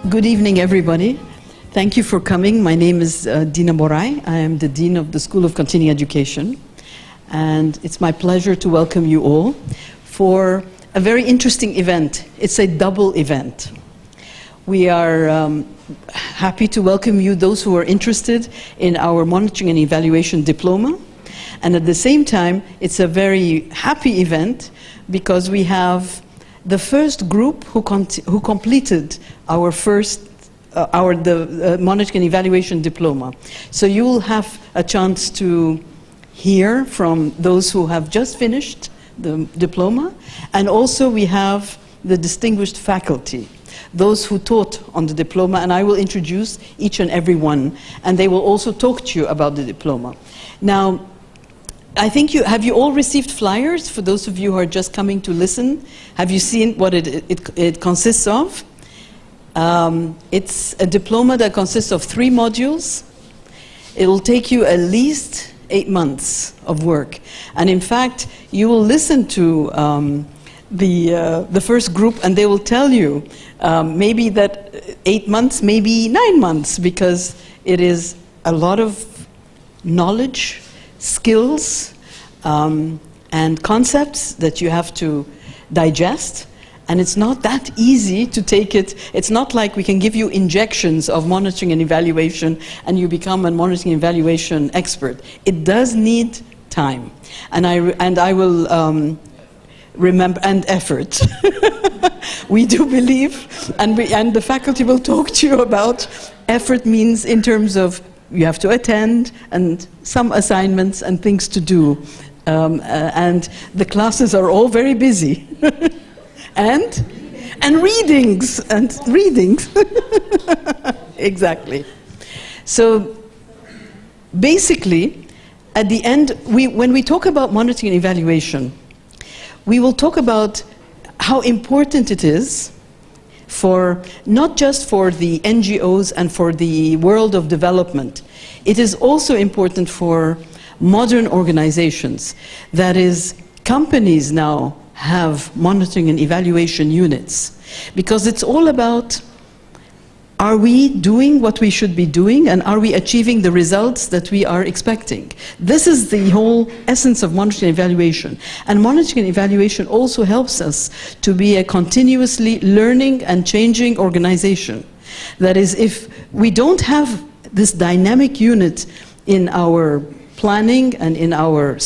Good evening, everybody. Thank you for coming. My name is Dina Morai. I am the Dean of the School of Continuing Education. And it's my pleasure to welcome you all for a very interesting event. It's a double event. We are happy to welcome you, those who are interested in our monitoring and evaluation diploma. And at the same time, it's a very happy event because we have the first group who completed our monitoring and evaluation diploma. So you will have a chance to hear from those who have just finished the diploma, and also we have the distinguished faculty, those who taught on the diploma, and I will introduce each and every one, and they will also talk to you about the diploma. Now, I think have you all received flyers? For those of you who are just coming to listen, have you seen what it consists of? It's a diploma that consists of 3 modules. It will take you at least 8 months of work. And in fact, you will listen to the first group and they will tell you maybe that 8 months, maybe 9 months, because it is a lot of knowledge, skills, and concepts that you have to digest. And it's not that easy to take it. It's not like we can give you injections of monitoring and evaluation and you become a monitoring and evaluation expert. It does need time. And I will remember, and effort. We do believe, and the faculty will talk to you about effort means in terms of you have to attend and some assignments and things to do. And the classes are all very busy. and readings. Exactly. So basically, at the end, when we talk about monitoring and evaluation, we will talk about how important it is for not just for the NGOs and for the world of development. It is also important for modern organizations. That is, companies now have monitoring and evaluation units, because it's all about, are we doing what we should be doing, and are we achieving the results that we are expecting? This is the whole essence of monitoring and evaluation. And monitoring and evaluation also helps us to be a continuously learning and changing organization. That is, if we don't have this dynamic unit in our planning and in our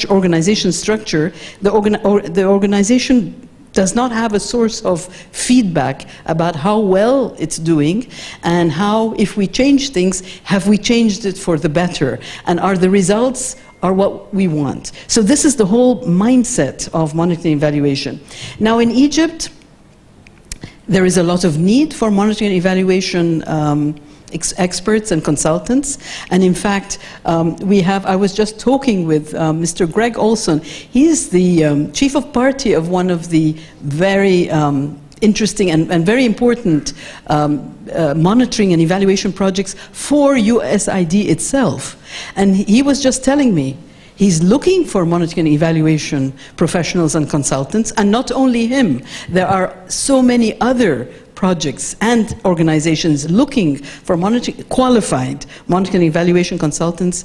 organization structure, the organization does not have a source of feedback about how well it's doing and how, if we change things, have we changed it for the better, and are the results are what we want. So this is the whole mindset of monitoring and evaluation. Now in Egypt, there is a lot of need for monitoring and evaluation experts and consultants, and in fact I was just talking with Mr. Greg Olson. He is the chief of party of one of the very interesting and very important monitoring and evaluation projects for USID itself, and he was just telling me he's looking for monitoring and evaluation professionals and consultants, and not only him, there are so many other projects and organizations looking for qualified monitoring and evaluation consultants,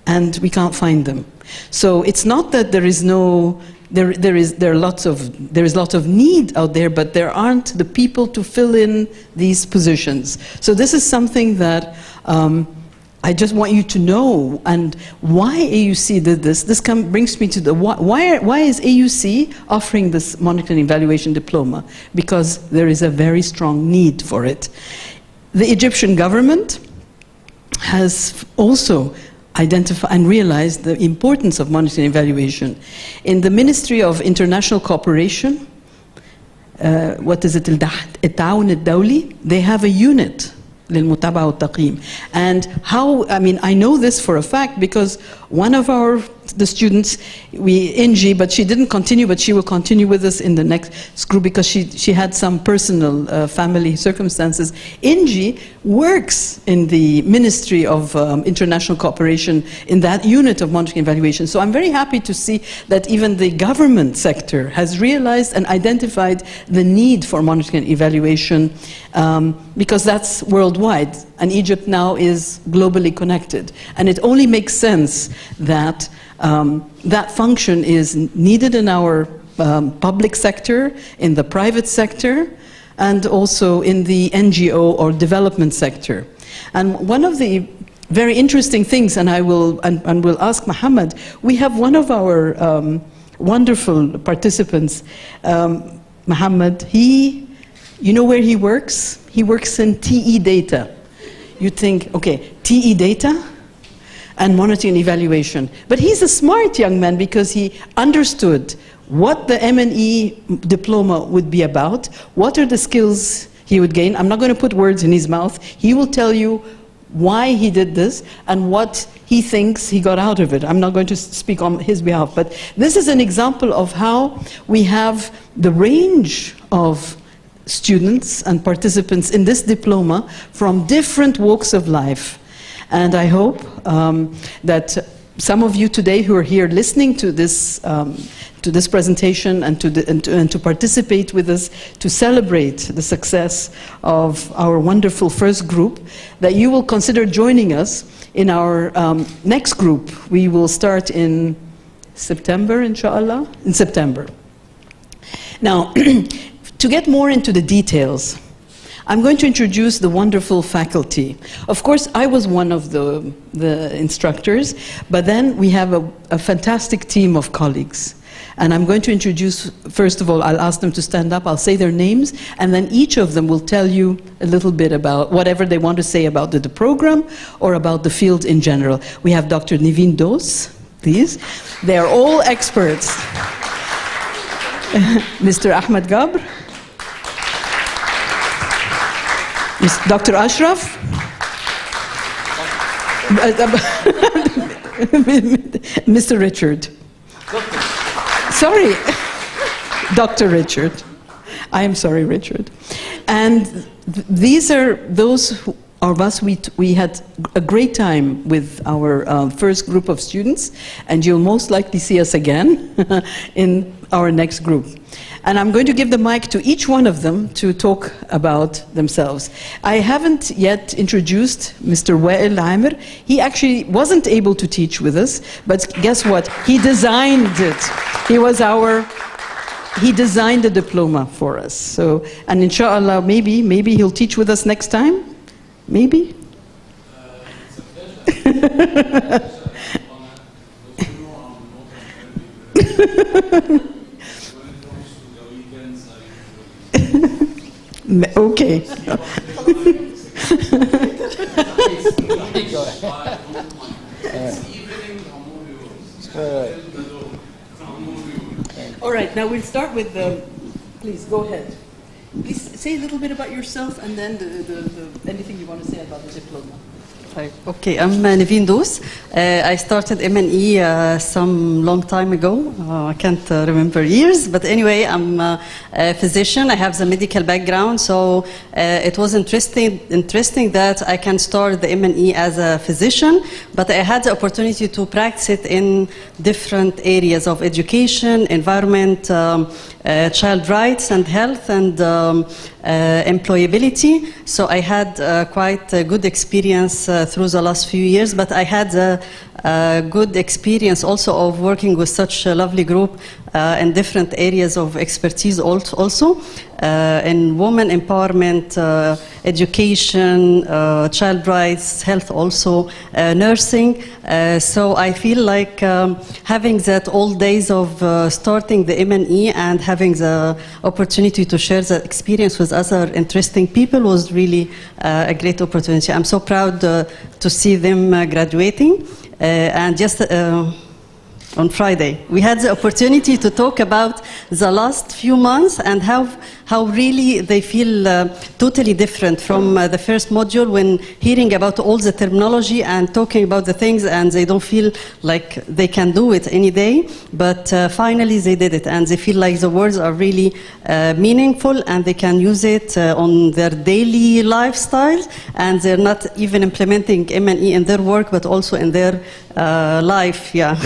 and we can't find them. So it's not that there is lots of need out there, but there aren't the people to fill in these positions. So this is something that I just want you to know. And why AUC did this? This brings me to the why is AUC offering this monitoring and evaluation diploma? Because there is a very strong need for it. The Egyptian government has also identified and realized the importance of monitoring and evaluation. In the Ministry of International Cooperation, what is it, التعاون الدولي, they have a unit للمتابعة والتقييم. And I know this for a fact because one of the students, Inji, but she didn't continue, but she will continue with us in the next group because she had some personal family circumstances. Inji works in the Ministry of International Cooperation in that unit of monitoring and evaluation. So I'm very happy to see that even the government sector has realized and identified the need for monitoring and evaluation because that's worldwide, and Egypt now is globally connected. And it only makes sense that that function is needed in our public sector, in the private sector, and also in the NGO or development sector. And one of the very interesting things, and I will we'll ask Muhammad, we have one of our wonderful participants, Muhammad, you know where he works? He works in TE data. You think, okay, TE data and monitoring and evaluation. But he's a smart young man because he understood what the M&E diploma would be about, what are the skills he would gain. I'm not going to put words in his mouth. He will tell you why he did this and what he thinks he got out of it. I'm not going to speak on his behalf, but this is an example of how we have the range of students and participants in this diploma from different walks of life. And I hope that some of you today who are here listening to this presentation and to participate with us to celebrate the success of our wonderful first group, that you will consider joining us in our next group. We will start in September, inshallah, in September. Now, to get more into the details, I'm going to introduce the wonderful faculty. Of course, I was one of the instructors, but then we have a fantastic team of colleagues. And I'm going to introduce, first of all, I'll ask them to stand up, I'll say their names, and then each of them will tell you a little bit about whatever they want to say about the program or about the field in general. We have Dr. Niveen Dos, please. They are all experts. Mr. Ahmed Gabr. Dr. Ashraf. Mr. Richard. Sorry, Dr. Richard. I am sorry, Richard. And these are those of us, we had a great time with our first group of students, and you'll most likely see us again in our next group. And I'm going to give the mic to each one of them to talk about themselves. I haven't yet introduced Mr. Wael Amir. He actually wasn't able to teach with us, but guess what? He designed it. He designed the diploma for us. So, and inshallah, maybe he'll teach with us next time? Maybe? It's a pleasure. Okay. All right, now we'll start with the, please go ahead. Please say a little bit about yourself and then anything you want to say about the diploma. Okay, I'm Niveen Dos. I started M&E some long time ago. I can't remember years, but anyway, I'm a physician. I have the medical background, so it was interesting that I can start the M&E as a physician, but I had the opportunity to practice it in different areas of education, environment, child rights and health, and employability. So I had quite a good experience through the last few years, but I had a good experience also of working with such a lovely group in different areas of expertise also, in women empowerment, education, child rights, health also, nursing. So I feel like having that all days of starting the M&E and having the opportunity to share the experience with other interesting people was really a great opportunity. I'm so proud to see them graduating. And just on Friday, we had the opportunity to talk about the last few months and how really they feel totally different from the first module when hearing about all the terminology and talking about the things, and they don't feel like they can do it any day, but finally they did it, and they feel like the words are really meaningful and they can use it on their daily lifestyle, and they're not even implementing M&E in their work but also in their life. Yeah.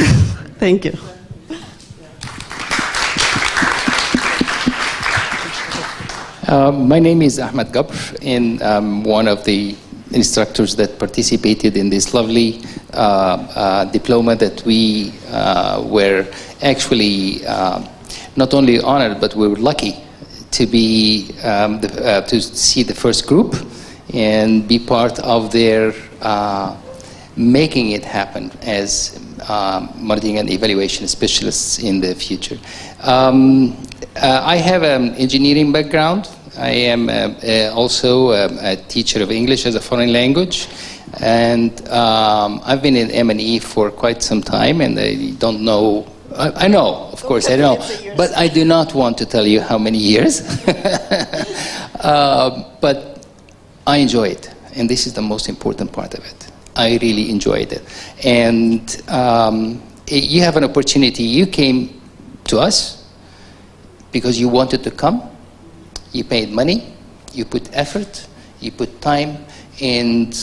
Thank you. My name is Ahmed Gabr, and I'm one of the instructors that participated in this lovely diploma that we were actually not only honored, but we were lucky to be to see the first group and be part of their making it happen as monitoring and evaluation specialists in the future. I have an engineering background. I am also a teacher of English as a foreign language, and I've been in M&E for quite some time, and I don't know, I know, of course, I know, but I do not want to tell you how many years. But I enjoy it, and this is the most important part of it. I really enjoyed it. And you have an opportunity. You came to us because you wanted to come. You paid money, you put effort, you put time, and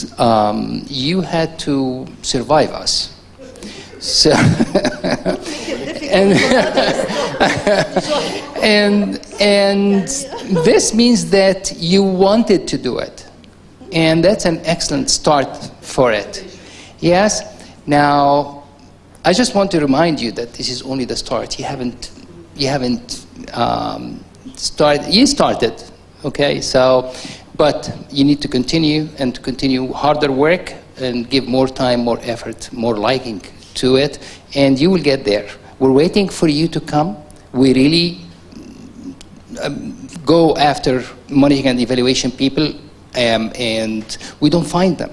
you had to survive us. So, and this means that you wanted to do it. And that's an excellent start for it. Yes? Now, I just want to remind you that this is only the start. You haven't you started, okay? So, but you need to continue and to continue harder work and give more time, more effort, more liking to it, and you will get there. We're waiting for you to come. We really go after monitoring and evaluation people, and we don't find them.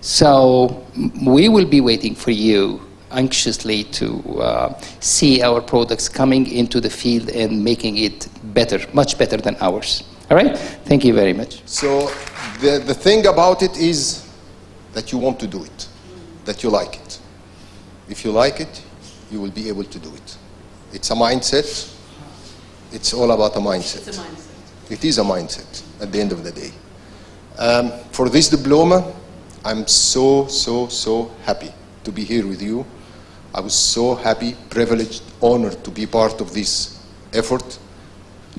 So we will be waiting for you anxiously to see our products coming into the field and making it better, much better than ours. All right? Thank you very much. So the thing about it is that you want to do it, that you like it. If you like it, you will be able to do it. It's a mindset. It's all about a mindset. It's a mindset. It is a mindset at the end of the day. For this diploma, I'm so happy to be here with you. I was so happy, privileged, honored to be part of this effort.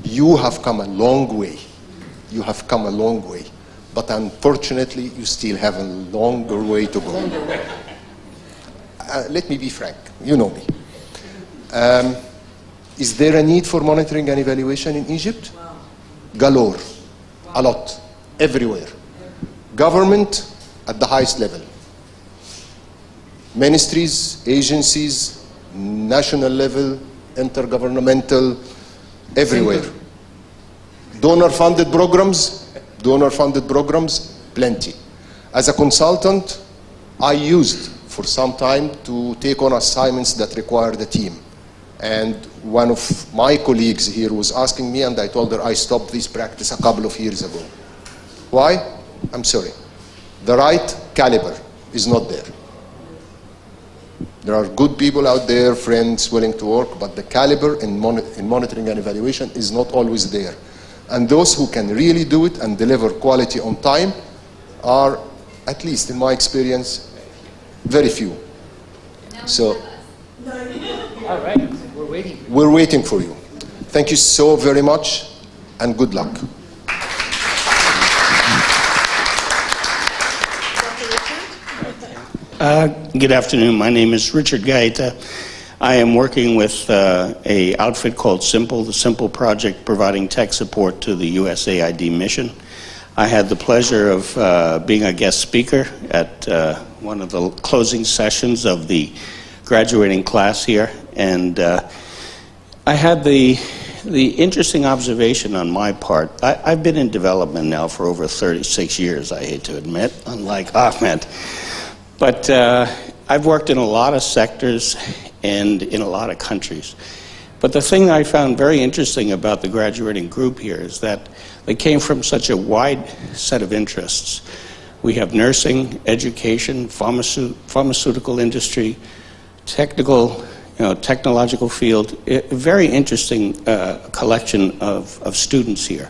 You have come a long way. You have come a long way. But unfortunately, you still have a longer way to go. Let me be frank. You know me. Is there a need for monitoring and evaluation in Egypt? Wow. Galore. Wow. A lot. Everywhere. Government at the highest level. Ministries, agencies, national level, intergovernmental, everywhere. Donor-funded programs, plenty. As a consultant, I used for some time to take on assignments that required a team. And one of my colleagues here was asking me, and I told her I stopped this practice a couple of years ago. Why? I'm sorry. The right caliber is not there. There are good people out there, friends willing to work, but the caliber in monitoring and evaluation is not always there. And those who can really do it and deliver quality on time are, at least in my experience, very few. So, all right, we're waiting. We're waiting for you. Thank you so very much, and good luck. Good afternoon. My name is Richard Gaeta. I am working with a outfit called Simple, the Simple Project, providing tech support to the USAID mission. I had the pleasure of being a guest speaker at one of the closing sessions of the graduating class here, and I had the interesting observation on my part. I've been in development now for over 36 years, I hate to admit, unlike Ahmed. But I've worked in a lot of sectors and in a lot of countries. But the thing I found very interesting about the graduating group here is that they came from such a wide set of interests. We have nursing, education, pharmaceutical industry, technological field, a very interesting collection of students here.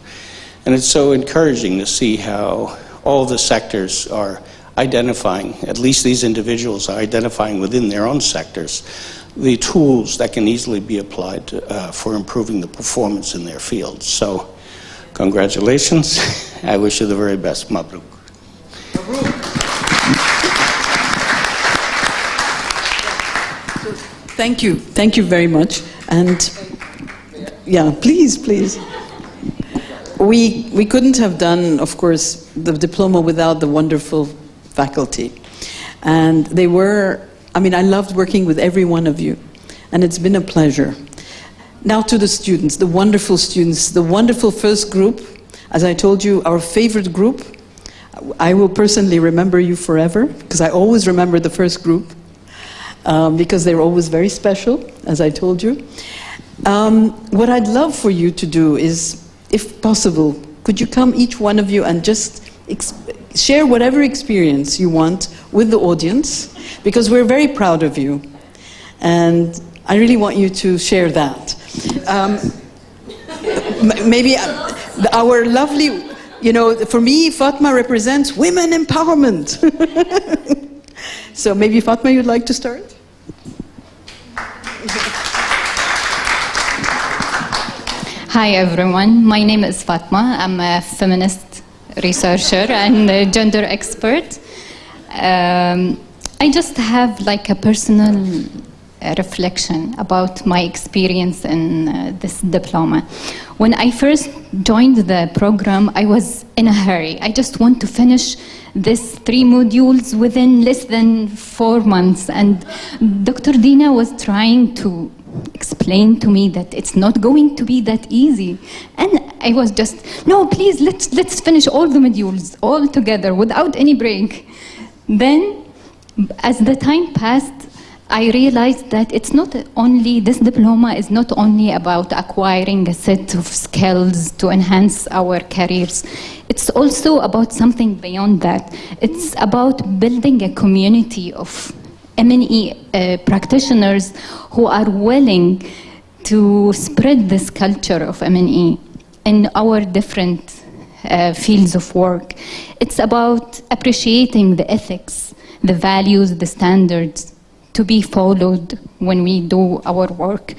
And it's so encouraging to see how all the sectors are identifying, at least these individuals are identifying within their own sectors, the tools that can easily be applied for improving the performance in their fields. So Congratulations. I wish you the very best. Mabruk. Thank you. Thank you very much. And yeah, please, please. We couldn't have done, of course, the diploma without the wonderful faculty. And they were, I mean, I loved working with every one of you. And it's been a pleasure. Now to the students, the wonderful first group. As I told you, our favorite group. I will personally remember you forever, because I always remember the first group, because they were always very special, as I told you. What I'd love for you to do is, if possible, could you come, each one of you, and just share whatever experience you want with the audience, because we're very proud of you. And I really want you to share that. Maybe our lovely, you know, for me, Fatma represents women empowerment. So maybe Fatma, you'd like to start? Hi everyone, my name is Fatma. I'm a feminist researcher and a gender expert. I just have like a personal reflection about my experience in this diploma. When I first joined the program, I was in a hurry. I just want to finish these 3 modules within less than 4 months. And Dr. Dina was trying to explain to me that it's not going to be that easy. And I was just, no, please, let's finish all the modules all together without any break. Then, as the time passed, I realized that it's not only, this diploma is not only about acquiring a set of skills to enhance our careers. It's also about something beyond that. It's about building a community of M&E practitioners who are willing to spread this culture of M&E in our different fields of work. It's about appreciating the ethics, the values, the standards to be followed when we do our work.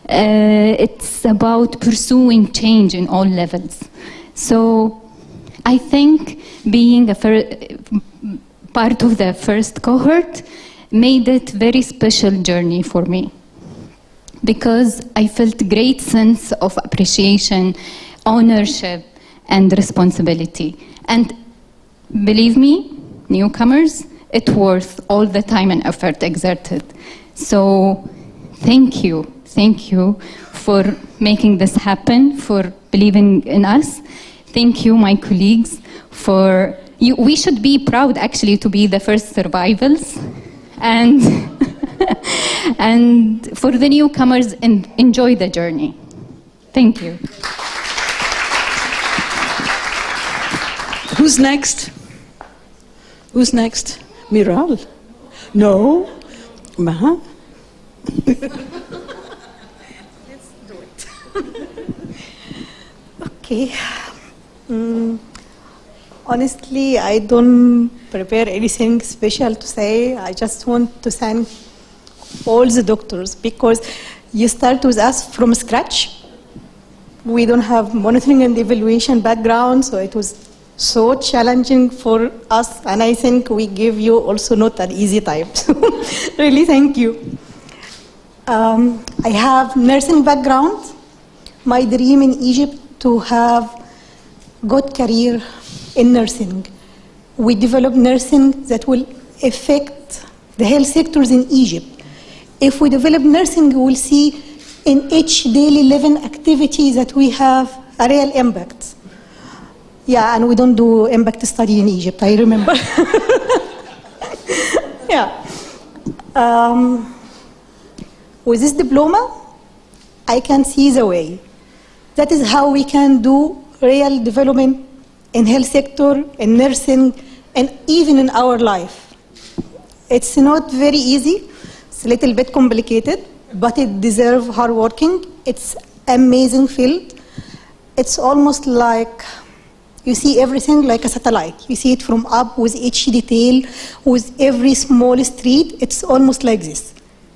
It's about pursuing change in all levels. So I think being a part of the first cohort made it a very special journey for me, because I felt great sense of appreciation, ownership, and responsibility. And believe me, newcomers, it's worth all the time and effort exerted. So thank you for making this happen, for believing in us. Thank you, my colleagues, for you. We should be proud actually to be the first survivals. And, and for the newcomers, enjoy the journey. Thank you. Who's next? Who's next? Miral? No? Maha? Let's do it. Okay. Honestly, I don't prepare anything special to say. I just want to thank all the doctors, because you start with us from scratch. We don't have monitoring and evaluation background, so it was so challenging for us, and I think we give you also not an easy time. So really thank you. I have nursing background. My dream in Egypt to have good career in nursing. We develop nursing that will affect the health sectors in Egypt. If we develop nursing, we will see in each daily living activity that we have a real impact. Yeah, and we don't do impact study in Egypt, I remember. Yeah. With this diploma, I can see the way. That is how we can do real development in health sector, in nursing, and even in our life. It's not very easy. It's a little bit complicated, but it deserves hard working. It's amazing field. It's almost like you see everything like a satellite. You see it from up with each detail, with every small street. It's almost like this.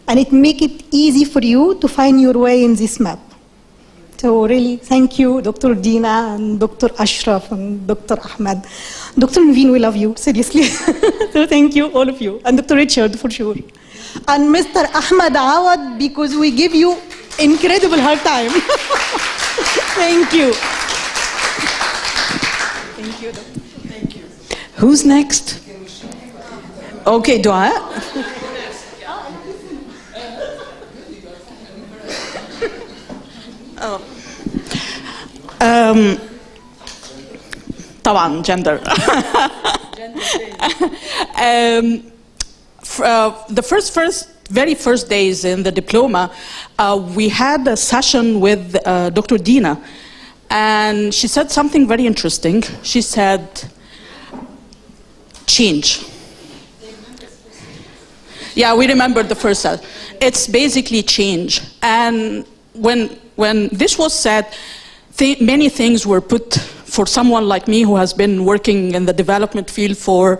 And it makes it easy for you to find your way in this map. So really, thank you, Dr. Dina and Dr. Ashraf and Dr. Ahmed. Dr. Naveen, we love you, seriously. So thank you, all of you. And Dr. Richard, for sure. And Mr. Ahmed Awad, because we give you incredible hard time. Thank you. Thank you, Doctor. Thank you. Who's next? Okay, Dua. طبعا gender. The very first days in the diploma, we had a session with Dr. Dina, and she said something very interesting. She said, change. Yeah, we remember the first set. It's basically change. And when this was said, many things were put for someone like me who has been working in the development field for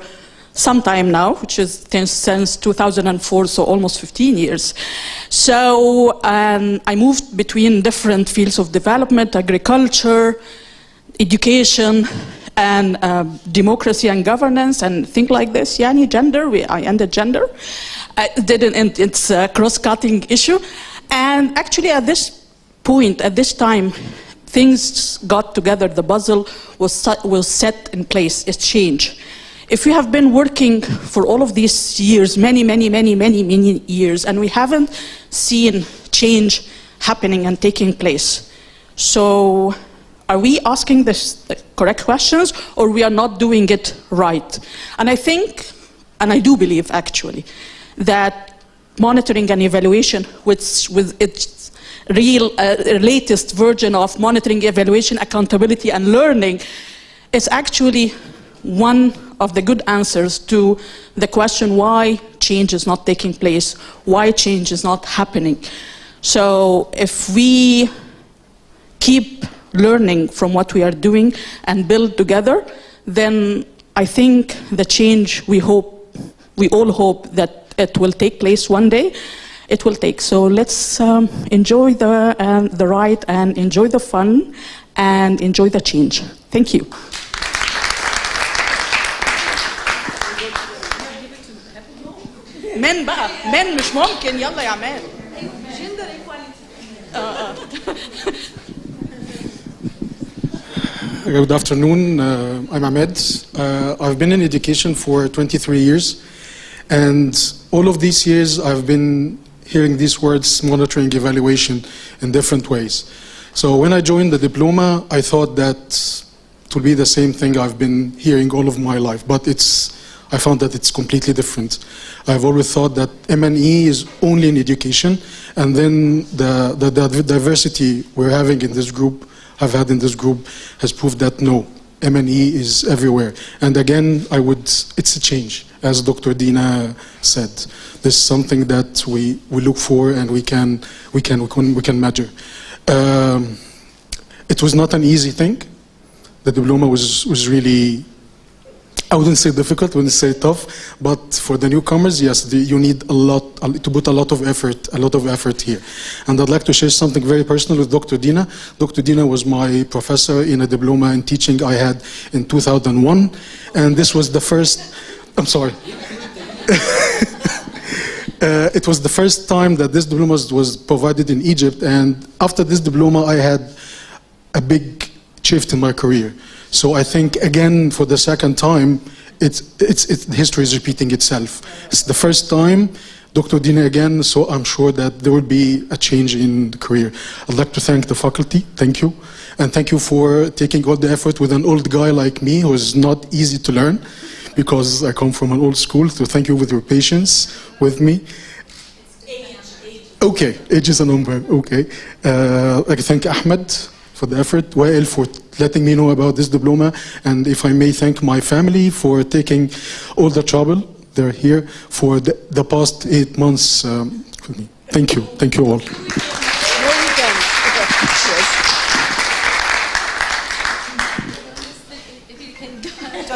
some time now, which is since 2004, so almost 15 years. So I moved between different fields of development, agriculture, education, and democracy and governance, and things like this. Yani gender, I ended gender. It's a cross-cutting issue. And actually at this point, at this time, things got together, the puzzle was set in place, it's changed. If we have been working for all of these years, many years, and we haven't seen change happening and taking place, so are we asking the correct questions, or we are not doing it right? And I think, and I do believe actually, that monitoring and evaluation with its latest version of monitoring, evaluation, accountability, and learning is actually one of the good answers to the question why change is not taking place, why change is not happening. So if we keep learning from what we are doing and build together, then I think the change we all hope that it will take place one day, it will take. So let's enjoy the ride and enjoy the fun and enjoy the change. Thank you. من بقى من مش ممكن يلا يا عماد. Gender equality. Good afternoon. I'm Ahmed. I've been in education for 23 years, and all of these years I've been hearing these words, monitoring, evaluation, in different ways. So when I joined the diploma, I thought that it would be the same thing I've been hearing all of my life, but I found that it's completely different. I've always thought that M&E is only in education, and then the diversity we're having in this group, I've had in this group, has proved that no, M&E is everywhere. And again, it's a change, as Dr. Dina said. This is something that we look for and we can measure. It was not an easy thing. The diploma was really, I wouldn't say difficult, I wouldn't say tough, but for the newcomers, yes, you need to put a lot of effort here. And I'd like to share something very personal with Dr. Dina. Dr. Dina was my professor in a diploma in teaching I had in 2001, and this was the first, I'm sorry. It was the first time that this diploma was provided in Egypt, and after this diploma I had a big shift in my career. So I think, again, for the second time, history is repeating itself. It's the first time, Dr. Dina again, so I'm sure that there will be a change in the career. I'd like to thank the faculty, thank you. And thank you for taking all the effort with an old guy like me, who is not easy to learn, because I come from an old school, so thank you with your patience with me. Okay, age is a number, okay. I thank Ahmed for the effort, Wael for letting me know about this diploma, and if I may thank my family for taking all the trouble, they're here, for the past 8 months with me. Thank you all.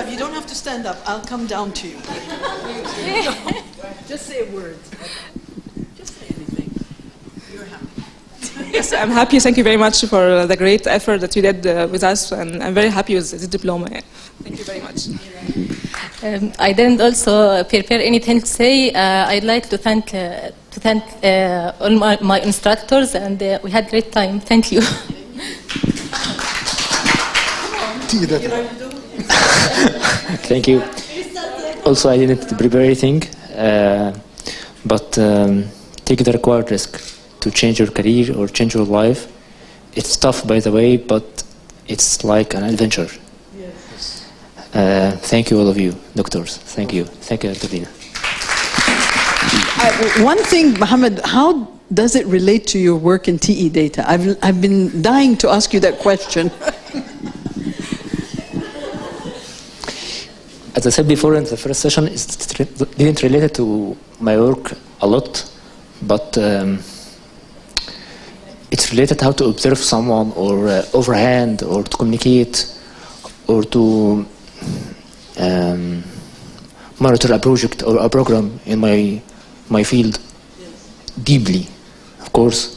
You don't have to stand up, I'll come down to you. Just say a word. Just say anything. You're happy. Yes, I'm happy. Thank you very much for the great effort that you did with us, and I'm very happy with the diploma. Thank you very much. I didn't also prepare anything to say. I'd like to thank all my instructors, and we had great time. Thank you. Thank you. Also, I didn't prepare anything, but take the required risk to change your career or change your life. It's tough, by the way, but it's like an adventure. Yes. Thank you, all of you, doctors. Thank you. Thank you, Dr. Dina. One thing, Mohammed, how does it relate to your work in TE data? I've been dying to ask you that question. As I said before in the first session, it didn't relate to my work a lot, but it's related how to observe someone, or overhand, or to communicate, or to monitor a project or a program in my field deeply, of course.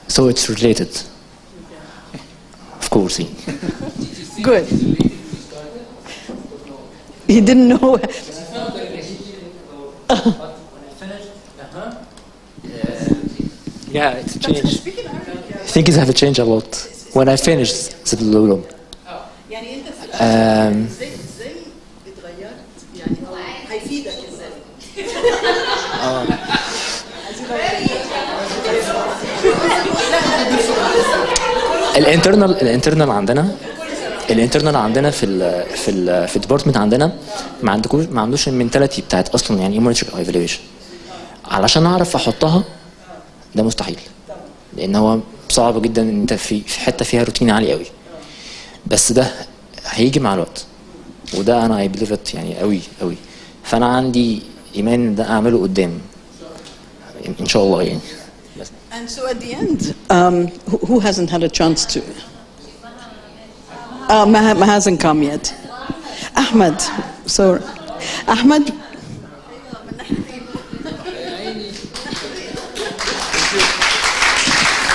So it's related, of course. Good. He didn't know. Yeah, it's changed. Things have changed a lot when I finished the diploma. الانترنال عندنا في الديبارتمنت عندنا ما عندوش المنتاليتي بتاعت اصلا يعني ايه مونيتورنج او ايفالويشن. علشان اعرف احطها ده مستحيل، لان هو صعب جدا ان انت في حته فيها روتين عالي قوي، بس ده هيجي مع الوقت، وده انا اي بليفت يعني قوي قوي، فانا عندي ايمان ان ده اعمله قدام ان شاء الله يعني. And so at the end, who hasn't had a chance to? Ma hasn't come yet. Ahmed. So, Ahmed.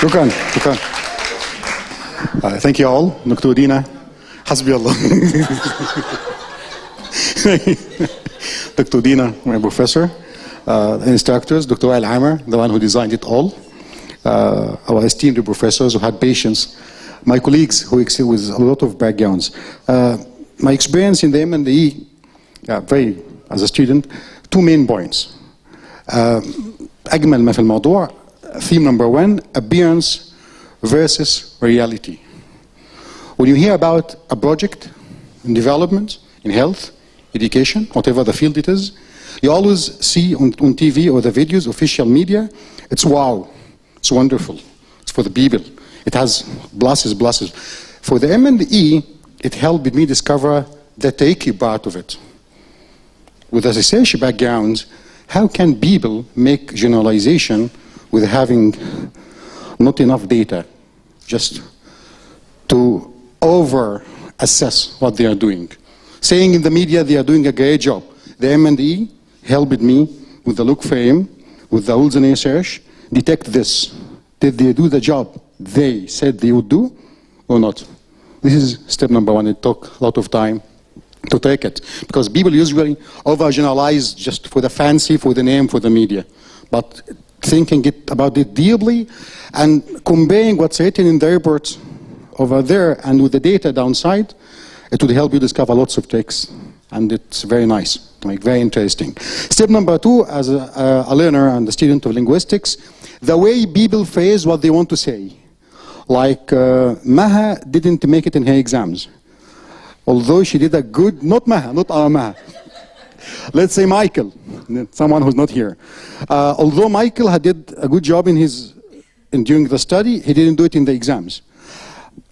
شكرا. Thank you all. Dr. Dina. حسبي الله. Dr. Dina, my professor, instructors, Dr. Al Hammer, the one who designed it all, our esteemed professors who had patience, my colleagues who excel with a lot of backgrounds. My experience in the M&E, as a student, two main points. أجمل ما في الموضوع, theme number one, appearance versus reality. When you hear about a project in development, in health, education, whatever the field it is, you always see on TV or the videos, official media, it's wow, it's wonderful, it's for the people. It has pluses. For the M&E, it helped me discover the tricky part of it. With a research background, how can people make generalization with having not enough data, just to over-assess what they are doing? Saying in the media they are doing a great job. The M&E helped me with the look frame, with the Olsen research, detect this. Did they do the job they said they would do or not? This is step number one. It took a lot of time to take it, because people usually overgeneralize just for the fancy, for the name, for the media. But thinking about it deeply and comparing what's written in the report over there and with the data downside, it would help you discover lots of tricks, and it's very nice, like very interesting. Step number two, as a learner and a student of linguistics, the way people phrase what they want to say. Like Maha didn't make it in her exams, although she did a good, not Maha, not our Maha. Let's say Michael, someone who's not here. Although Michael had did a good job during the study, he didn't do it in the exams.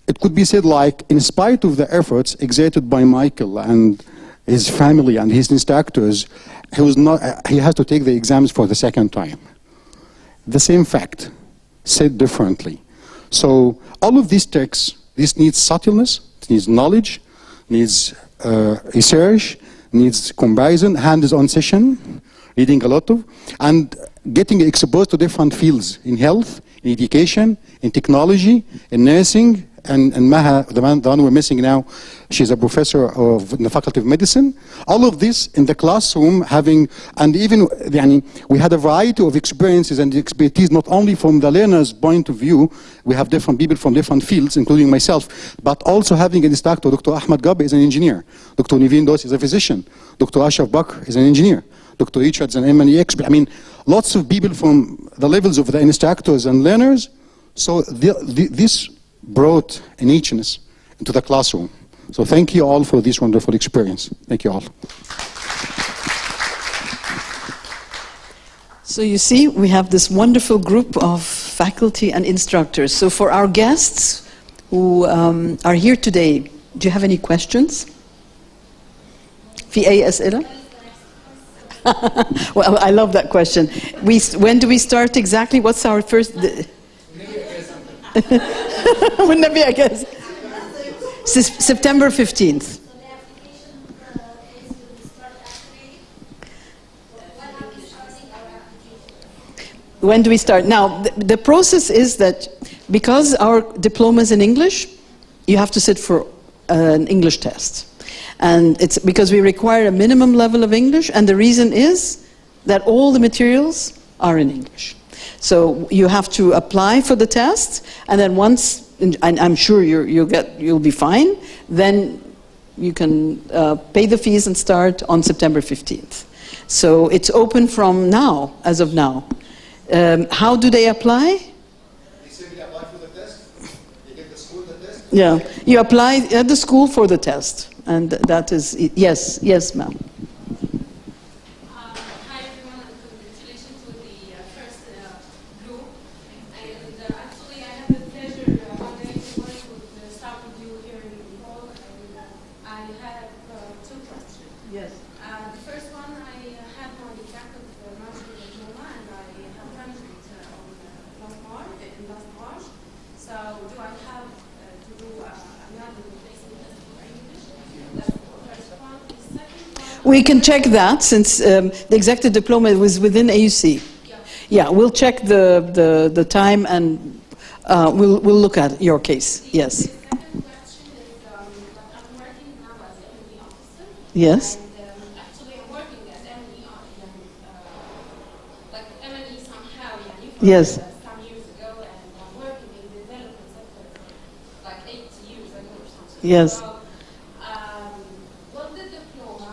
It could be said like, in spite of the efforts exerted by Michael and his family and his instructors, he has to take the exams for the second time. The same fact, said differently. So all of these tricks, this needs subtleness, it needs knowledge, needs research, needs comparison, hands-on session, reading a lot of, and getting exposed to different fields in health, in education, in technology, in nursing, and Maha, the one we're missing now, she's a professor in the Faculty of Medicine. All of this in the classroom having, and even we had a variety of experiences and expertise, not only from the learner's point of view, we have different people from different fields, including myself, but also having an instructor. Dr. Ahmed Gabr is an engineer. Dr. Niveen Dos is a physician. Dr. Ashraf Bakr is an engineer. Dr. Richards is an M&E expert. I mean, lots of people from the levels of the instructors and learners. So this brought an richness into the classroom. So thank you all for this wonderful experience. Thank you all. So you see, we have this wonderful group of faculty and instructors. So for our guests who are here today, do you have any questions? في أي أسئلة? Well, I love that question. When do we start exactly? What's our first... والنبي, I guess. September 15th. When do we start? Now, the process is that because our diploma is in English, you have to sit for an English test. And it's because we require a minimum level of English, and the reason is that all the materials are in English. So you have to apply for the test, and then once, and I'm sure you'll be fine, then you can pay the fees and start on September 15th. So it's open from now, as of now. How do they apply? They simply apply for the test. You give the school the test. Yeah, you apply at the school for the test, and that is yes, ma'am. Hi everyone, and congratulations with the first group. And actually, I have the pleasure one day to work with start with you here in Nepal. And I have two questions. Yes. The first one, I had my faculty master diploma, and I have finished it in last March. So do I have to do another replacement test for English? That's the first one. The second one. We can check that since the executive diploma was within AUC. Yeah, we'll check the time and we'll look at your case. Yes. The second question is, I'm working now as an M&E officer. Yes. And actually, I'm working as M&E like M&E somehow. Yes. Some years ago, and I'm working in the development sector for like 8 years ago or something. Yes. So, will the diploma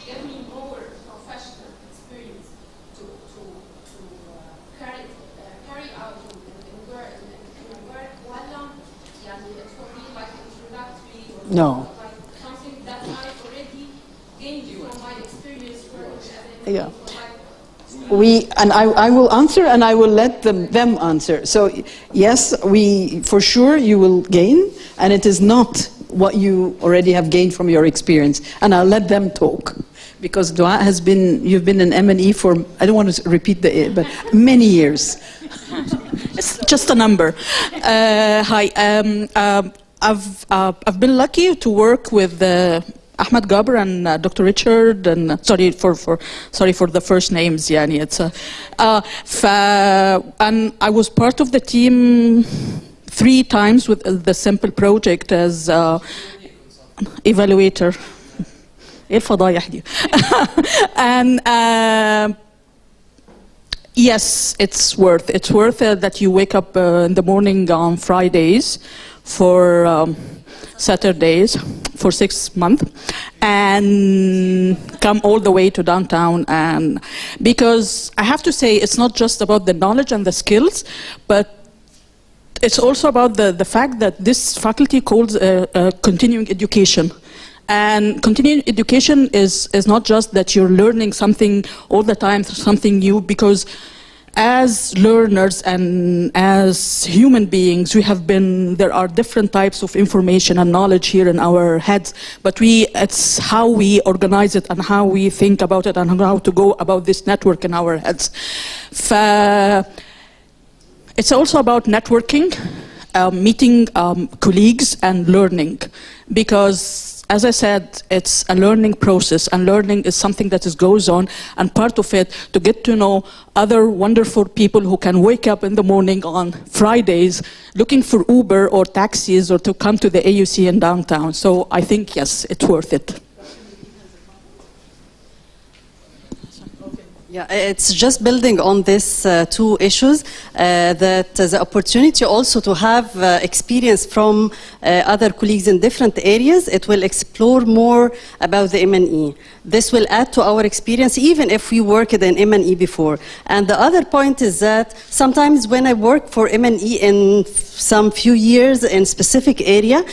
give me more professional experience to carry out in work while it will be like introductory or No. like something that I already gained from my experience working as Yeah. I will answer, and I will let them answer. So yes, for sure you will gain, and it is not what you already have gained from your experience. And I'll let them talk, because Dua you've been in M&E for, I don't want to repeat but many years. It's just a number. Hi, I've been lucky to work with Ahmed Gabr and Dr. Richard, and sorry for the first names. Yani it's and I was part of the team 3 times with the Simple project as evaluator. إيه الفضايح دي. And yes, it's worth that you wake up in the morning on Fridays for Saturdays for 6 months and come all the way to downtown. And because I have to say, it's not just about the knowledge and the skills, but it's also about the fact that this faculty calls continuing education. And continuing education is not just that you're learning something all the time, something new, because as learners and as human beings, there are different types of information and knowledge here in our heads, but it's how we organize it and how we think about it and how to go about this network in our heads. It's also about networking, meeting colleagues and learning, because as I said, it's a learning process, and learning is something that goes on, and part of it, to get to know other wonderful people who can wake up in the morning on Fridays looking for Uber or taxis or to come to the AUC in downtown. So I think, yes, it's worth it. Yeah, it's just building on these two issues, that the opportunity also to have experience from other colleagues in different areas, it will explore more about the M&E. This will add to our experience even if we worked in M&E before. And the other point is that sometimes when I work for M&E in some few years in specific area,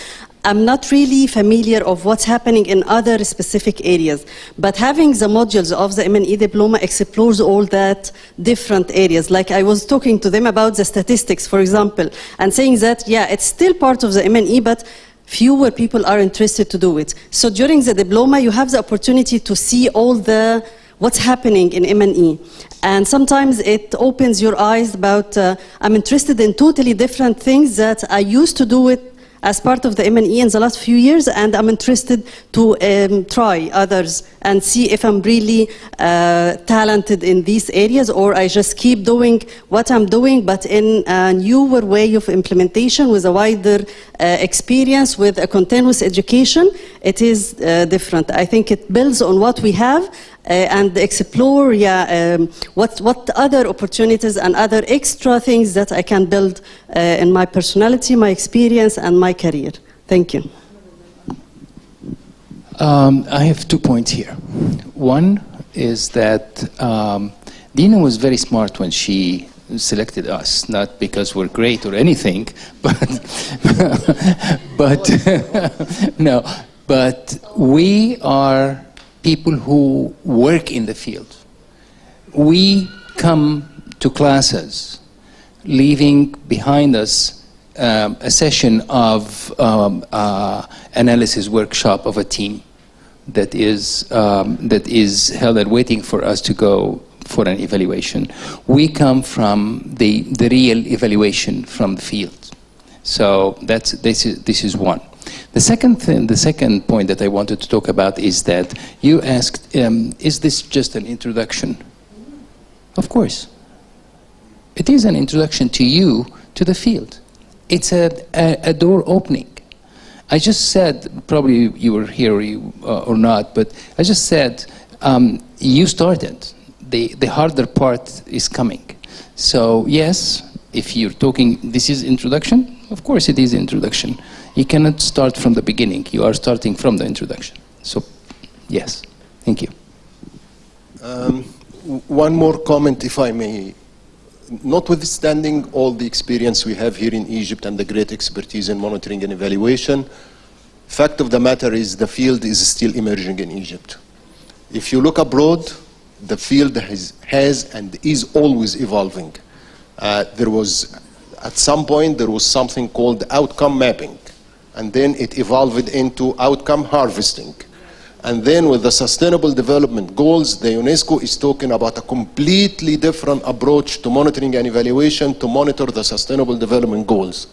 I'm not really familiar of what's happening in other specific areas, but having the modules of the M&E diploma explores all that different areas. Like I was talking to them about the statistics, for example, and saying that, yeah, it's still part of the M&E, but fewer people are interested to do it. So during the diploma, you have the opportunity to see all the what's happening in M&E. And sometimes it opens your eyes about, I'm interested in totally different things that I used to do it as part of the M&E in the last few years, and I'm interested to try others and see if I'm really talented in these areas, or I just keep doing what I'm doing, but in a newer way of implementation with a wider experience, with a continuous education. It is different. I think it builds on what we have and explore what other opportunities and other extra things that I can build in my personality, my experience, and my career. Thank you. I have 2 points here. One is that Dina was very smart when she selected us, not because we're great or anything, but we are people who work in the field. We come to classes, leaving behind us a session of analysis workshop of a team that is held and waiting for us to go for an evaluation. We come from the real evaluation from the field. So this is one. The second point that I wanted to talk about is that you asked, is this just an introduction? Of course. It is an introduction to you, to the field. It's a door opening. I just said, probably you were here or not, but I just said, you started. The harder part is coming. So yes, if you're talking, this is introduction, of course it is introduction. You cannot start from the beginning. You are starting from the introduction. So, yes. Thank you. One more comment, if I may. Notwithstanding all the experience we have here in Egypt and the great expertise in monitoring and evaluation, fact of the matter is the field is still emerging in Egypt. If you look abroad, the field has and is always evolving. At some point, there was something called outcome mapping. And then it evolved into outcome harvesting. And then with the Sustainable Development Goals, the UNESCO is talking about a completely different approach to monitoring and evaluation to monitor the Sustainable Development Goals.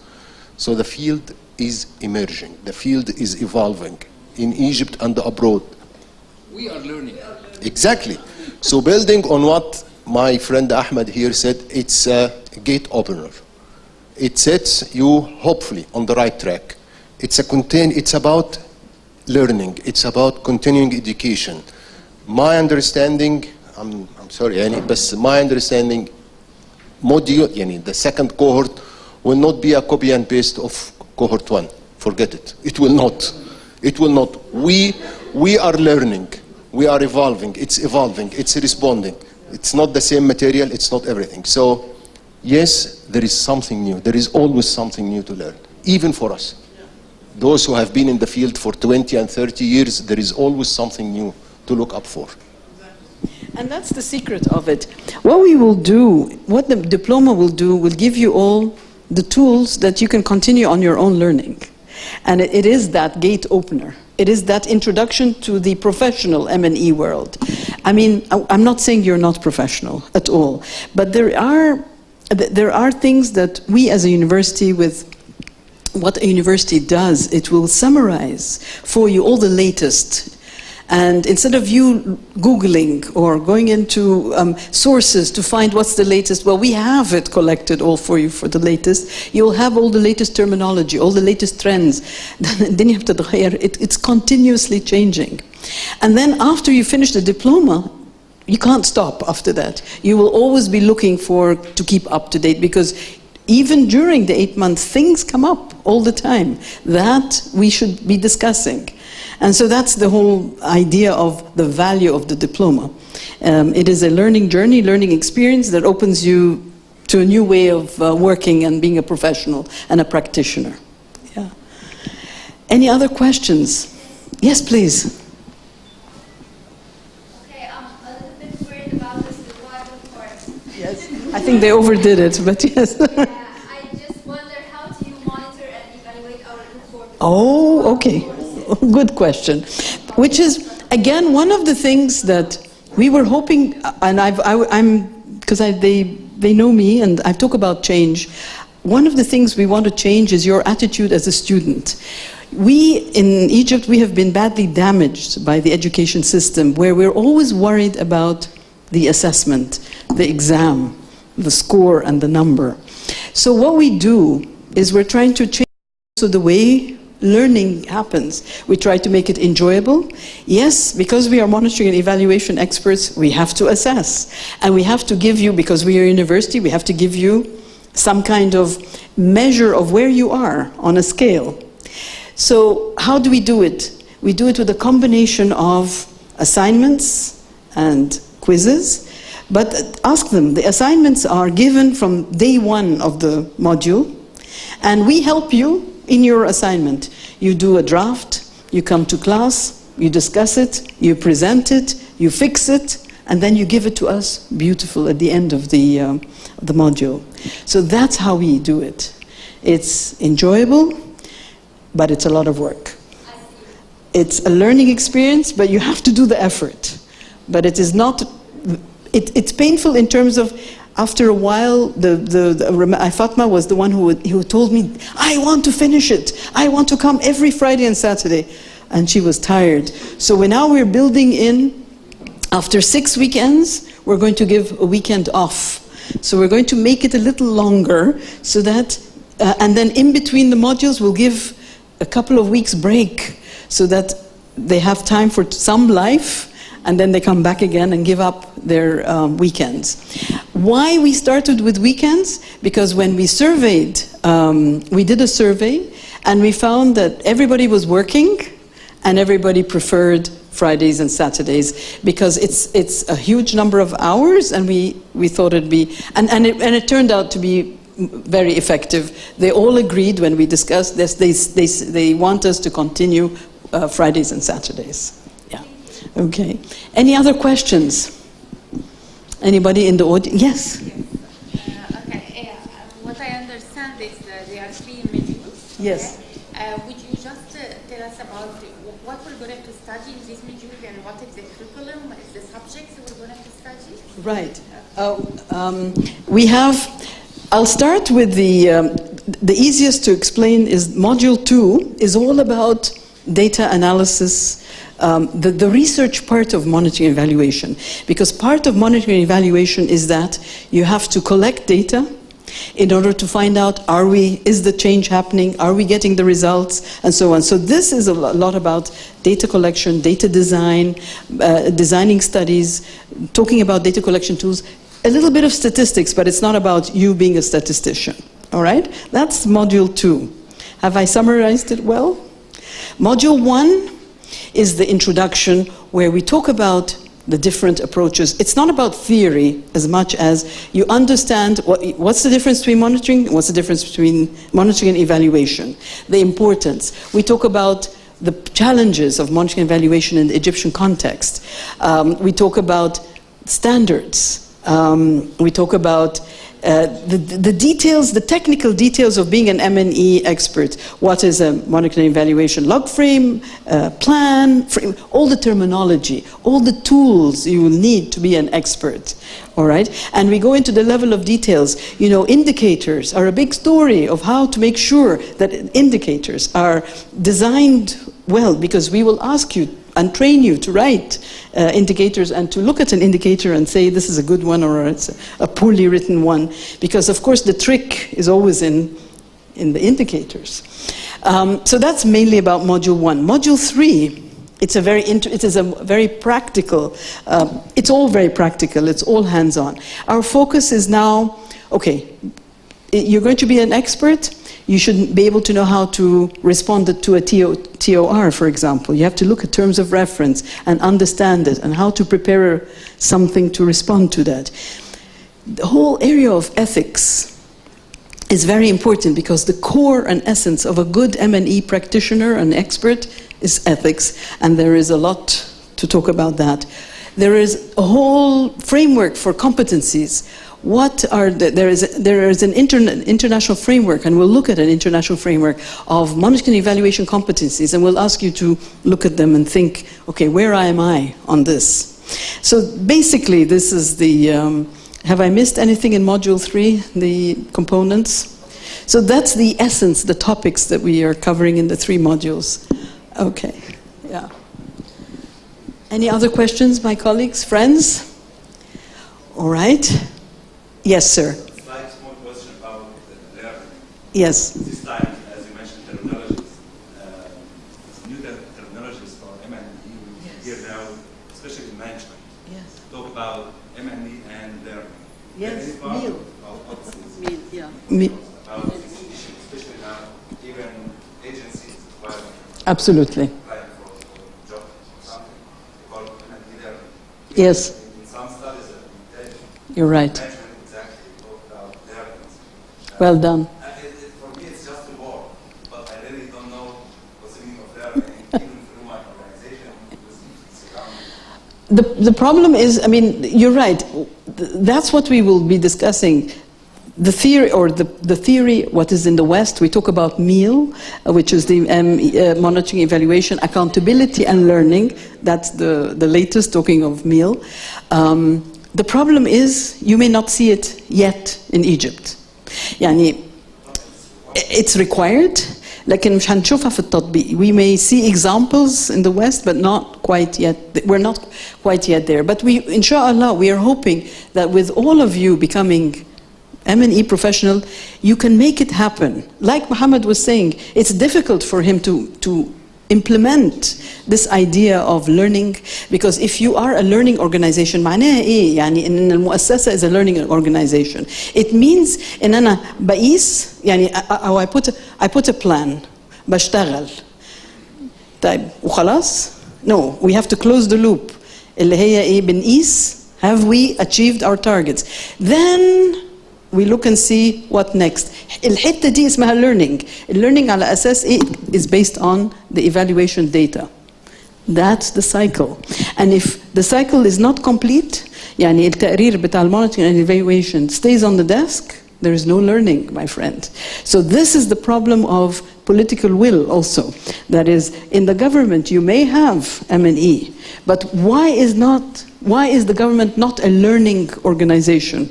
So the field is emerging. The field is evolving in Egypt and abroad. We are learning. Exactly. So building on what my friend Ahmed here said, it's a gate opener. It sets you, hopefully, on the right track. It's about learning. It's about continuing education. My understanding, I'm sorry, but my understanding, the second cohort will not be a copy and paste of cohort 1. Forget it. It will not. It will not. We are learning. We are evolving. It's evolving. It's responding. It's not the same material. It's not everything. So, yes, there is something new. There is always something new to learn, even for us. Those who have been in the field for 20 and 30 years, there is always something new to look up for. And that's the secret of it. What we will do, what the diploma will do, will give you all the tools that you can continue on your own learning. And it is that gate opener. It is that introduction to the professional M&E world. I mean, I'm not saying you're not professional at all, but there are things that we as a university with what a university does, it will summarize for you all the latest. And instead of you Googling or going into sources to find what's the latest, well, we have it collected all for you for the latest. You'll have all the latest terminology, all the latest trends. Then you have to تغير. It's continuously changing. And then after you finish the diploma, you can't stop after that. You will always be looking to keep up to date, because even during the 8 months, things come up all the time that we should be discussing. And so that's the whole idea of the value of the diploma. It is a learning journey, learning experience that opens you to a new way of working and being a professional and a practitioner. Yeah. Any other questions? Yes, please. Okay, I'm a little bit worried about the survival part. Yes, I think they overdid it, but yes. I just wonder, how do you monitor and evaluate our performance? Oh, okay. Good question. Which is, again, one of the things that we were hoping, and they know me and I've talked about change. One of the things we want to change is your attitude as a student. We, in Egypt, we have been badly damaged by the education system, where we're always worried about the assessment, the exam, the score and the number. So what we do is we're trying to change also the way learning happens. We try to make it enjoyable. Yes, because we are monitoring and evaluation experts, we have to assess. And we have to give you, because we are a university, we have to give you some kind of measure of where you are on a scale. So how do we do it? We do it with a combination of assignments and quizzes. But ask them, the assignments are given from day one of the module, and we help you in your assignment. You do a draft, you come to class, you discuss it, you present it, you fix it, and then you give it to us beautiful at the end of the module. So that's how we do it. It's enjoyable, but it's a lot of work. It's a learning experience, but you have to do the effort. But it is not, it's painful in terms of, after a while, Fatma was the one who told me, I want to finish it. I want to come every Friday and Saturday. And she was tired. So now we're building in, after 6 weekends, we're going to give a weekend off. So we're going to make it a little longer, so that, and then in between the modules, we'll give a couple of weeks break, so that they have time for some life, and then they come back again and give up their weekends. Why we started with weekends? Because when we surveyed, we did a survey, and we found that everybody was working, and everybody preferred Fridays and Saturdays, because it's a huge number of hours, and we thought it'd be, and it turned out to be very effective. They all agreed when we discussed this. They want us to continue Fridays and Saturdays. Yeah. Okay. Any other questions? Anybody in the audience? Yes. Okay. What I understand is that there are 3 modules. Yes. Would you just tell us about what we're going to study in this module, and what is the curriculum, what is the subjects we're going to study? Right. We have. I'll start with the easiest to explain is Module 2 is all about data analysis, the research part of monitoring and evaluation. Because part of monitoring and evaluation is that you have to collect data in order to find out, is the change happening, are we getting the results, and so on. So this is a lot about data collection, data design, designing studies, talking about data collection tools, a little bit of statistics, but it's not about you being a statistician. All right? That's Module 2. Have I summarized it well? Module 1 is the introduction, where we talk about the different approaches. It's not about theory as much as you understand what's the difference between monitoring, what's the difference between monitoring and evaluation, the importance. We talk about the challenges of monitoring and evaluation in the Egyptian context. We talk about standards. We talk about the details, the technical details of being an M&E expert. What is a monitoring evaluation log frame, plan, all the terminology, all the tools you will need to be an expert. All right? And we go into the level of details. You know, indicators are a big story of how to make sure that indicators are designed well, because we will ask you and train you to write indicators and to look at an indicator and say this is a good one or it's a poorly written one, because of course the trick is always in the indicators. So that's mainly about Module 1. Module 3, it is a very practical, it's all very practical, it's all hands-on. Our focus is now, okay, you're going to be an expert. You should be able to know how to respond to a TOR, for example. You have to look at terms of reference and understand it and how to prepare something to respond to that. The whole area of ethics is very important, because the core and essence of a good M&E practitioner, an expert, is ethics, and there is a lot to talk about that. There is a whole framework for competencies. There is an international framework, and we'll look at an international framework of monitoring and evaluation competencies, and we'll ask you to look at them and think, okay, where am I on this? So basically, this is the, have I missed anything in Module 3, the components? So that's the essence, the topics that we are covering in the 3 modules. Okay, yeah. Any other questions, my colleagues, friends? All right. Yes, sir. Slight small question about learning. Yes. This time, as you mentioned, terminologies, new terminologies for M&E we hear now, especially in management. Yes. Talk about M&E and learning. Yes, meal. Meal, yeah. About this issue, especially now, even agencies applying. Absolutely. Applying for job or something, they call M&E learning. Yes. In some studies that we take, You're right. Well done. For me, it's just a word, but I really don't know what's the meaning of learning, even through my organization. The problem is, I mean, you're right. That's what we will be discussing. The theory, or the theory, what is in the West, we talk about MEAL, which is the monitoring, evaluation, accountability, and learning. That's the latest, talking of MEAL. The problem is, you may not see it yet in Egypt. يعني it's required, لكن مش هنشوفها في التطبيق. We may see examples in the West, but not quite yet. We're not quite yet there. But we, inshallah, we are hoping that with all of you becoming M&E professional, you can make it happen. Like Muhammad was saying, it's difficult for him to implement this idea of learning, because if you are a learning organization, معناها إيه؟ يعني إن المؤسسة is a learning organization. It means إن أنا بقيس يعني I put a plan بشتغل. طيب وخلاص? No, we have to close the loop. اللي هي إيه؟ بنقيس have we achieved our targets? Then we look and see what next. الحتة دي اسمها learning. Learning على أساس إيه is based on the evaluation data. That's the cycle. And if the cycle is not complete, يعني التقرير بتاع monitoring and evaluation stays on the desk, there is no learning, my friend. So this is the problem of political will also. That is, in the government you may have M&E, but why is the government not a learning organization?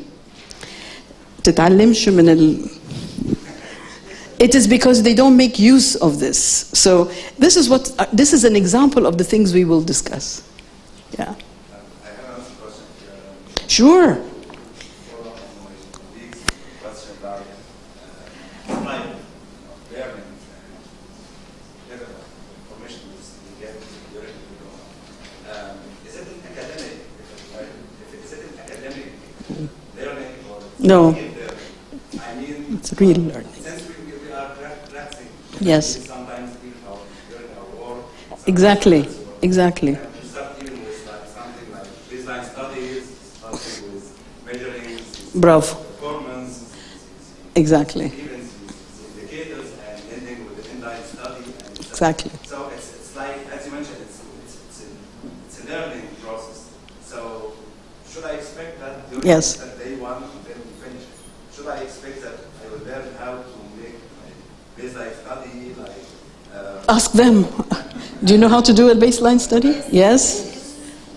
تتعلمش من It is because they don't make use of this. So this is an example of the things we will discuss. Yeah. I have another question. Sure. Question about learning and information we get during the diploma. Is it an academic? Is it an academic learning or No. I mean, It's real learning. Since we are practicing, Yes. sometimes even during our work. Exactly. Exactly. And we start even with something like baseline studies, starting with measuring Bravo. performance, Exactly. even indicators, and ending with the inline study. And Exactly. So it's like, as you mentioned, it's a learning process. So should I expect that during Yes. That day one, then finish. Should I expect that I will learn how to make baseline study, Ask them. Do you know how to do a baseline study? Yes.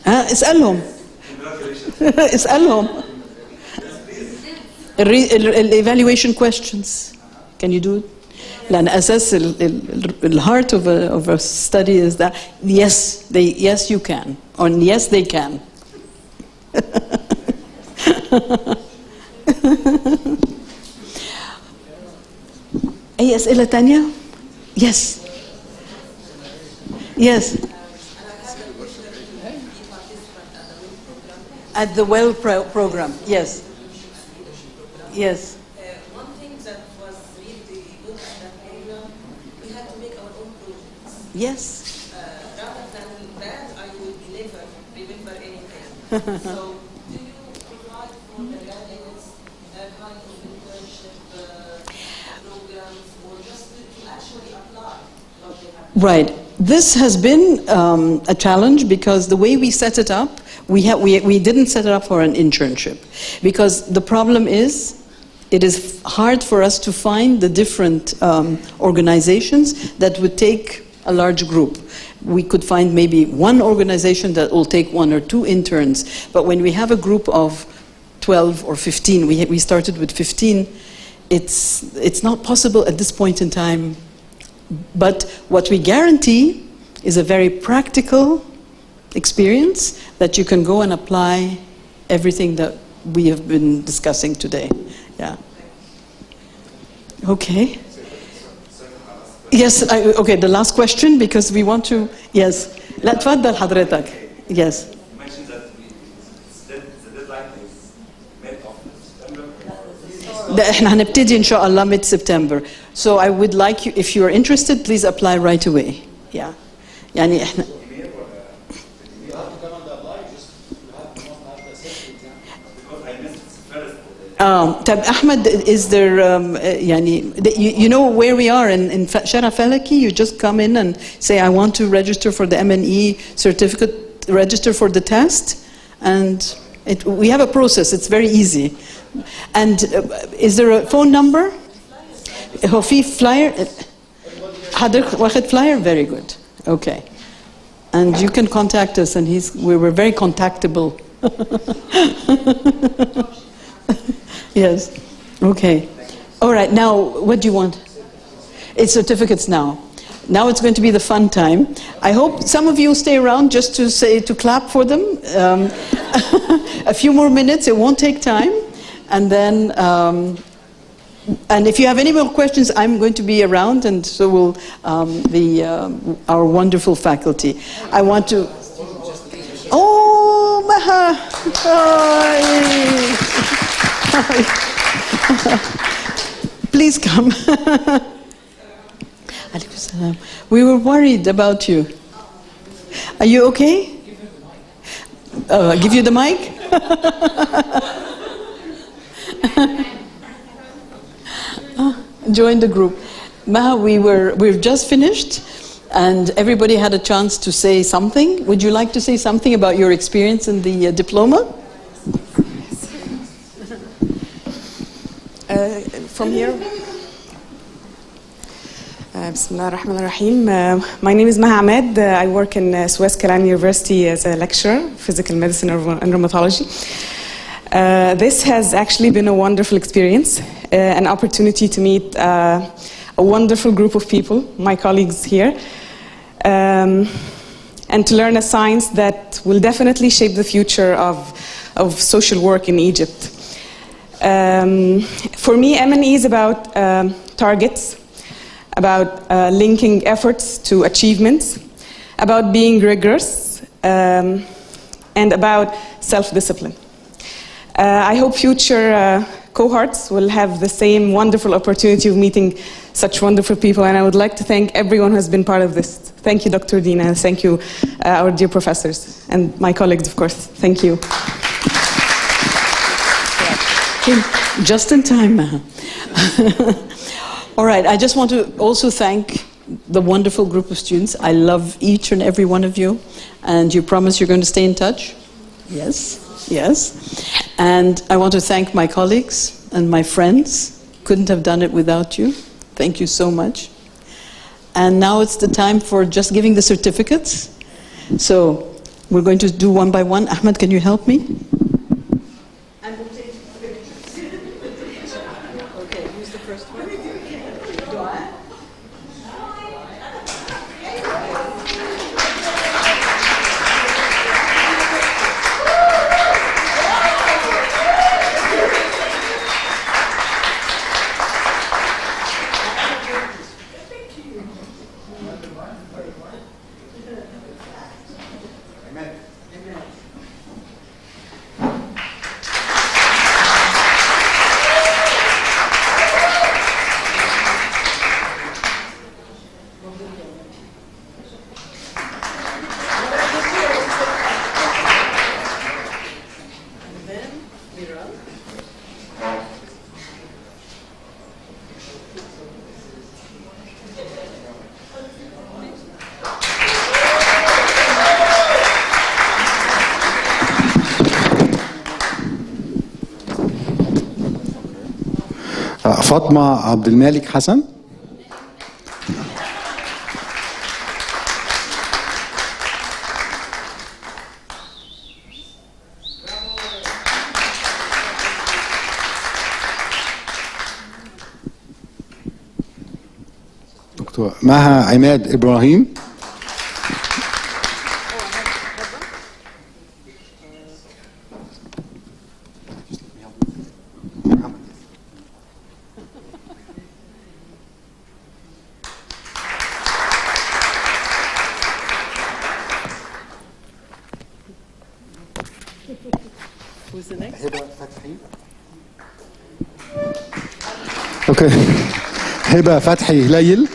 اسألهم. اسألهم. Evaluation questions. Can you do it? لأن أساس the heart of a study is that yes you can, or yes they can. أي أسئلة تانية؟ Yes. Yes. At the WELL program, yes. Yes. One thing that was really good at that program, we had to make our own projects. Yes. Rather than that, I would never remember anything. So, do you provide for the graduates a kind of internship programs, or just to actually apply what they have? Right. This has been a challenge because the way we set it up, we didn't set it up for an internship. Because the problem is, it is hard for us to find the different organizations that would take a large group. We could find maybe one organization that will take 1 or 2 interns. But when we have a group of 12 or 15, we started with 15, it's not possible at this point in time. But what we guarantee is a very practical experience that you can go and apply everything that we have been discussing today. Yeah. Okay. Yes, okay, the last question because we want to, yes. لا تفضل حضرتك. Yes. You mentioned that the deadline is mid of September. احنا هنبتدي إن شاء الله mid-September. So I would like you, if you are interested, please apply right away. Yeah. يعني احنا طب Ahmed, is there يعني you know where we are in شارع فلكي? You just come in and say I want to register for the M&E certificate, register for the test, and we have a process. It's very easy. And is there a phone number? هو في flyer? حضرتك واخد flyer? Very good. Okay. And you can contact us, and we were very contactable. Yes. Okay. All right. Now, what do you want? It's certificates now. Now it's going to be the fun time. I hope some of you stay around just to clap for them. A few more minutes. It won't take time. And then, and if you have any more questions, I'm going to be around, and so will our wonderful faculty. I want to. Oh, Maha! Please come. We were worried about you. Are you okay? Give you the mic? Join the group. Maha, we've just finished, and everybody had a chance to say something. Would you like to say something about your experience in the diploma? From here. Bismillah ar-Rahman ar-Rahim. My name is Maha Ahmed. I work in Suez Kalam University as a lecturer, physical medicine and rheumatology. This has actually been a wonderful experience, an opportunity to meet a wonderful group of people, my colleagues here, and to learn a science that will definitely shape the future of social work in Egypt. For me, M&E is about targets, about linking efforts to achievements, about being rigorous, and about self-discipline. I hope future cohorts will have the same wonderful opportunity of meeting such wonderful people, and I would like to thank everyone who has been part of this. Thank you, Dr. Dina, and thank you, our dear professors, and my colleagues, of course. Thank you. Just in time, Maha. All right, I just want to also thank the wonderful group of students. I love each and every one of you, and you promise you're going to stay in touch? Yes? Yes. And I want to thank my colleagues and my friends. Couldn't have done it without you. Thank you so much. And now it's the time for just giving the certificates. So we're going to do one by one. Ahmed, can you help me? And we'll take pictures. Okay, who's the first one? Dua. فاطمة عبد المالك حسن. دكتور مها عماد إبراهيم. Who's the next? Okay. هبة فتحي هليل.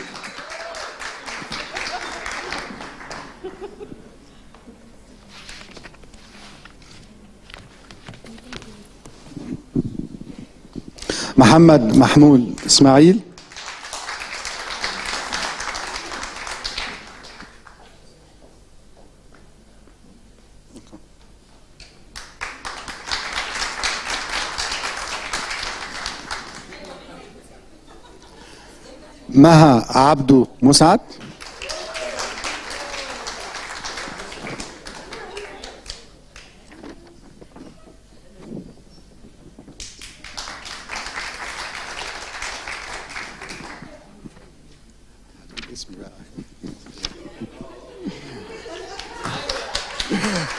محمد محمود إسماعيل. مها عبدو مسعد.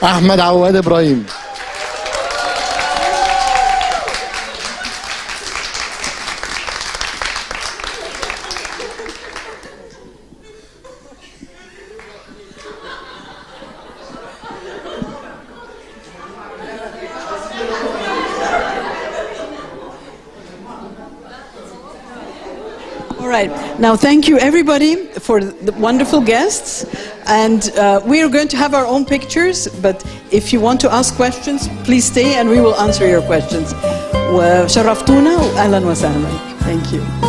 أحمد عواد إبراهيم. All right. Now, thank you, everybody, for the wonderful guests. And we are going to have our own pictures, but if you want to ask questions, please stay and we will answer your questions. وشرفتونا وأهلا وسهلا. Thank you.